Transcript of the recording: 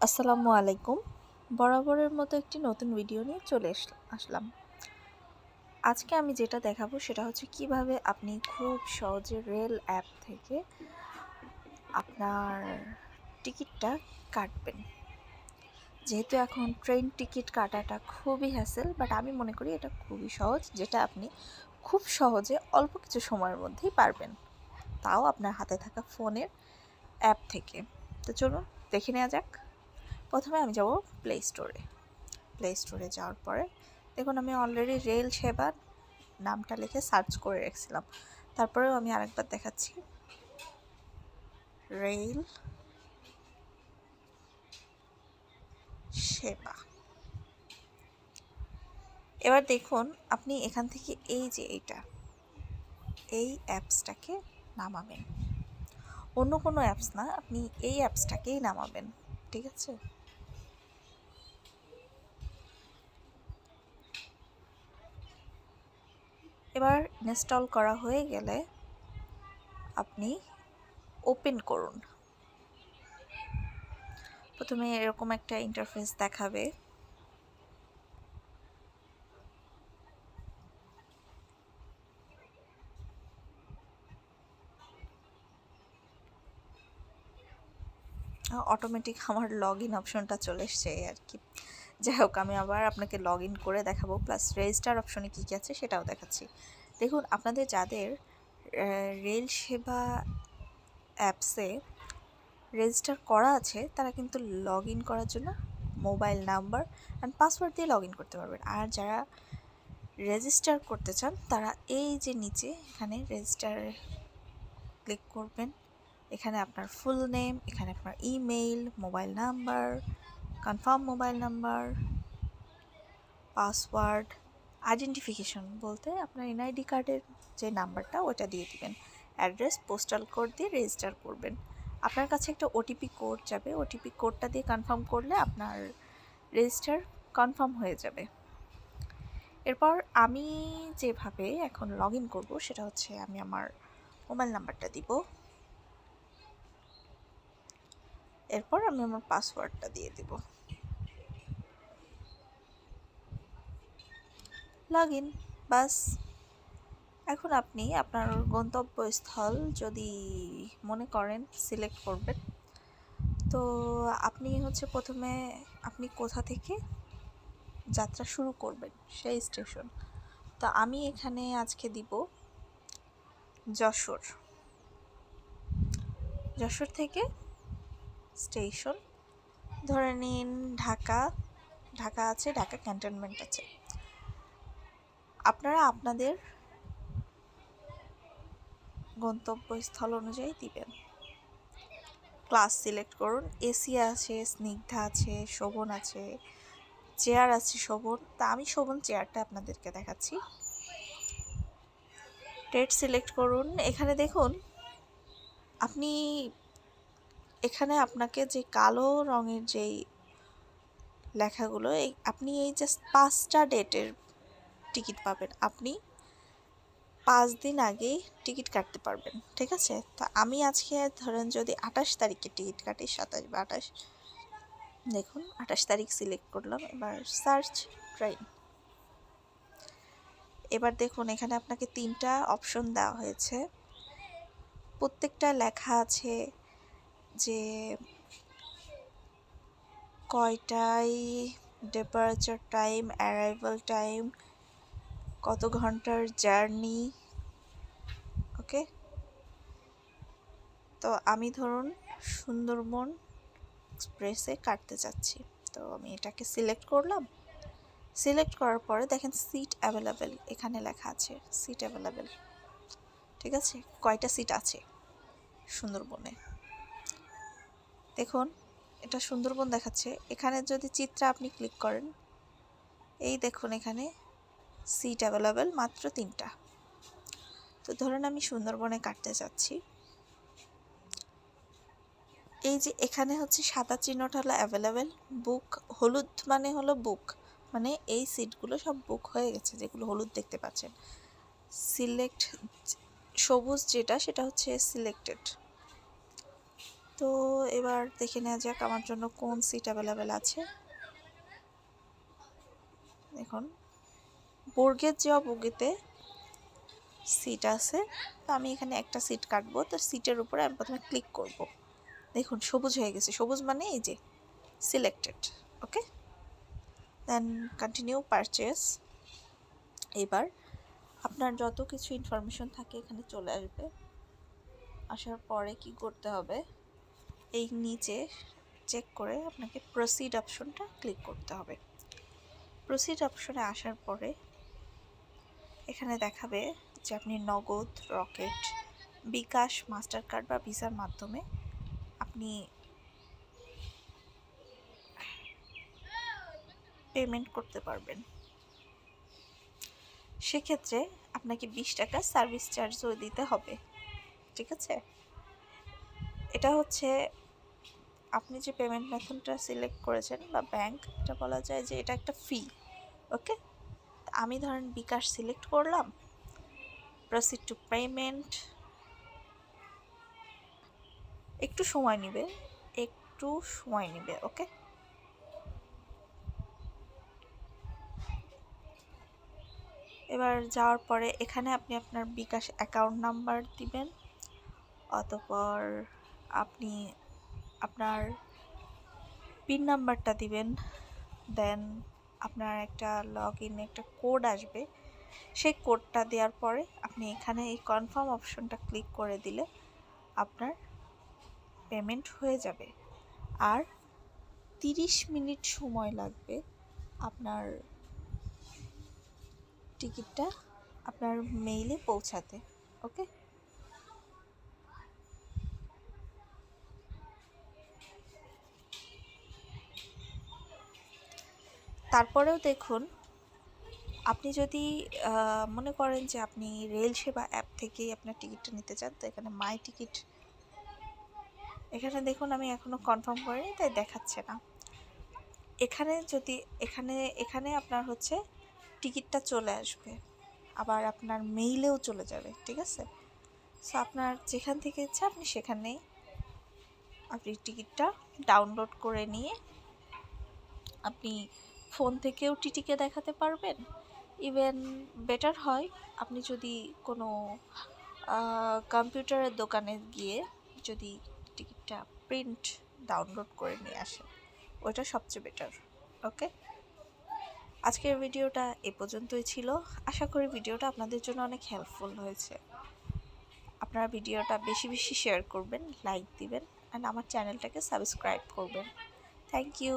আসসালামু আলাইকুম। বরাবরের মতো একটি নতুন ভিডিও নিয়ে চলে আসলাম। আজকে আমি যেটা দেখাবো সেটা হচ্ছে কিভাবে আপনি খুব সহজে রেল অ্যাপ থেকে আপনার টিকিটটা কাটবেন। যেহেতু এখন ট্রেন টিকিট কাটাটা খুবই হ্যাসেল, বাট আমি মনে করি এটা খুবই সহজ, যেটা আপনি খুব সহজে অল্প কিছু সময়ের মধ্যেই পারবেন, তাও আপনার হাতে থাকা ফোনের অ্যাপ থেকে। তো চলুন দেখে নেওয়া যাক। প্রথমে আমি যাব প্লে স্টোরে যাওয়ার পরে দেখুন আমি অলরেডি রেল সেবা নামটা লিখে সার্চ করে রেখেছিলাম। তারপরেও আমি আরেকবার দেখাচ্ছি, রেল সেবা। এবার দেখুন আপনি এখান থেকে এই অ্যাপসটাকে নামাবেন, অন্য কোনো অ্যাপস না, আপনি এই অ্যাপসটাকেই নামাবেন। ঠিক আছে, এবার ইনস্টল করা হয়ে গেলে আপনি ওপেন করুন। প্রথমে এরকম একটা ইন্টারফেস দেখাবে। অটোমেটিক আমার লগ ইন অপশনটা চলে এসছে আর কি। যাই হোক, আমি আবার আপনাকে লগ ইন করে দেখাবো, প্লাস রেজিস্টার অপশনে কী কী আছে সেটাও দেখাচ্ছি। দেখুন আপনাদের যাদের রেল সেবা অ্যাপসে রেজিস্টার করা আছে তারা কিন্তু লগ ইন করার জন্য মোবাইল নাম্বার অ্যান্ড পাসওয়ার্ড দিয়ে লগ ইন করতে পারবেন। আর যারা রেজিস্টার করতে চান তারা এই যে নিচে এখানে রেজিস্টার ক্লিক করবেন। এখানে আপনার ফুল নেম, এখানে আপনার email, mobile number, confirm mobile number, password, identification বলতে আপনার এনআইডি কার্ডের যে নাম্বারটা ওটা দিয়ে দিবেন, অ্যাড্রেস, পোস্টাল কোড দিয়ে রেজিস্টার করবেন। আপনার কাছে একটা ওটিপি কোড যাবে, ওটিপি কোডটা দিয়ে কনফার্ম করলে আপনার রেজিস্টার কনফার্ম হয়ে যাবে। এরপর আমি যেভাবে এখন লগ ইন করবো সেটা হচ্ছে আমি আমার মোবাইল নাম্বারটা দিব, এরপর আমি আমার পাসওয়ার্ডটা দিয়ে দিব, লগ ইন, বাস। এখন আপনি আপনার গন্তব্যস্থল যদি মনে করেন সিলেক্ট করবেন। তো আপনি হচ্ছে প্রথমে আপনি কোথা থেকে যাত্রা শুরু করবেন সেই স্টেশন। তো আমি এখানে আজকে দিব যশোর। যশোর থেকে স্টেশন ধরে নিন ঢাকা আছে, ঢাকা ক্যান্টনমেন্ট আছে। আপনারা আপনাদের গন্তব্যস্থল অনুযায়ী দিবেন। ক্লাস সিলেক্ট করুন, এসি আছে, স্নিগ্ধা আছে, শোভন আছে, চেয়ার আছে শোভন। তা আমি শোভন চেয়ারটা আপনাদেরকে দেখাচ্ছি। ডেট সিলেক্ট করুন। এখানে দেখুন আপনি এখানে আপনাকে যে কালো রঙের যেই লেখাগুলো, আপনি এই জাস্ট 5টা ডেটের টিকিট পাবেন। আপনি 5 দিন আগেই টিকিট কাটতে পারবেন। ঠিক আছে, তো আমি আজকে ধরেন যদি 28 তারিখে টিকিট কাটি, 27 বা 28, দেখুন 28 তারিখ সিলেক্ট করলাম। এবার সার্চ ট্রেন। এবার দেখুন এখানে আপনাকে 3টা অপশন দেওয়া হয়েছে, প্রত্যেকটা লেখা আছে যে কয়টায় ডিপারচার টাইম, অ্যারাইভাল টাইম, কত ঘন্টার জার্নি। ওকে, তো আমি ধরুন সুন্দরবন এক্সপ্রেসে কাটতে চাচ্ছি, তো আমি এটাকে সিলেক্ট করলাম। সিলেক্ট করার পরে দেখেন সিট অ্যাভেলেবেল, এখানে লেখা আছে সিট অ্যাভেলেবেল। ঠিক আছে, কয়টা সিট আছে সুন্দরবনে দেখুন, এটা সুন্দরবন দেখাচ্ছে। এখানে যদি চিত্রে আপনি ক্লিক করেন, এই দেখুন এখানে সিট অ্যাভেলেবেল মাত্র 3টা। তো ধরুন আমি সুন্দরবনে কাটতে চাচ্ছি, এই যে এখানে হচ্ছে সাদা চিহ্নটা হলো অ্যাভেলেবেল, বুক হলুদ মানে হলো বুক, মানে এই সিটগুলো সব বুক হয়ে গেছে, যেগুলো হলুদ দেখতে পাচ্ছেন। সিলেক্ট সবুজ যেটা সেটা হচ্ছে সিলেক্টেড। তো এবার দেখে নেওয়া যাক আমার জন্য কোন সিট অ্যাভেলেবেল আছে। দেখুন বর্গের যাওয়া বগিতে সিট আছে, তো আমি এখানে একটা সিট কাটবো। তো সিটের উপরে আমি প্রথমে ক্লিক করব। দেখুন সবুজ হয়ে গেছে, সবুজ মানে এই যে সিলেক্টেড। ওকে, দেন কন্টিনিউ পারচেস। এবার আপনার যত কিছু ইনফরমেশন থাকে এখানে চলে আসবে। আসার পরে কি করতে হবে, এই নিচে চেক করে আপনাকে প্রসিড অপশনটা ক্লিক করতে হবে। প্রসিড অপশনে আসার পরে এখানে দেখাবে যে আপনি নগদ, রকেট, বিকাশ, মাস্টার কার্ড বা ভিসার মাধ্যমে আপনি পেমেন্ট করতে পারবেন। সেক্ষেত্রে আপনাকে 20 টাকা সার্ভিস চার্জও দিতে হবে। ঠিক আছে, এটা হচ্ছে আপনি যে পেমেন্ট মেথডটা সিলেক্ট করেছেন বা ব্যাংক, এটা বলা যায় যে এটা একটা ফি। ওকে, আমি ধরেন বিকাশ সিলেক্ট করলাম, প্রসিড টু পেমেন্ট। একটু সময় নেবে, একটু সময় নেবে। ওকে, এবার যাওয়ার পরে এখানে আপনি আপনার বিকাশ অ্যাকাউন্ট নাম্বার দিবেন, অতঃপর আপনি আপনার পিন নাম্বারটা দিবেন। দেন আপনার একটা লগ ইন একটা কোড আসবে, সেই কোডটা দেওয়ার পরে আপনি এখানে এই কনফার্ম অপশনটা ক্লিক করে দিলে আপনার পেমেন্ট হয়ে যাবে। আর 30 মিনিট সময় লাগবে আপনার টিকিটটা আপনার মেইলে পৌঁছাতে। ওকে, তারপরেও দেখুন আপনি যদি মনে করেন যে আপনি রেল সেবা অ্যাপ থেকেই আপনার টিকিটটা নিতে চান, তো এখানে মাই টিকিট, এখানে দেখুন আমি এখনও কনফার্ম করিনি তাই দেখাচ্ছে না। এখানে যদি এখানে আপনার হচ্ছে টিকিটটা চলে আসবে, আবার আপনার মেইলেও চলে যাবে। ঠিক আছে, সো আপনার যেখান থেকে ইচ্ছা আপনি সেখানেই আপনি টিকিটটা ডাউনলোড করে নিয়ে আপনি ফোন থেকেও টিটিকে দেখাতে পারবেন। ইভেন বেটার হয় আপনি যদি কোনো কম্পিউটারের দোকানে গিয়ে যদি টিকিটটা প্রিন্ট ডাউনলোড করে নিয়ে আসেন, ওইটা সবচেয়ে বেটার। ওকে, আজকের ভিডিওটা এ পর্যন্তই ছিল। আশা করি ভিডিওটা আপনাদের জন্য অনেক হেল্পফুল হয়েছে। আপনারা ভিডিওটা বেশি বেশি শেয়ার করবেন, লাইক দিবেন, অ্যান্ড আমার চ্যানেলটাকে সাবস্ক্রাইব করবেন। Thank you.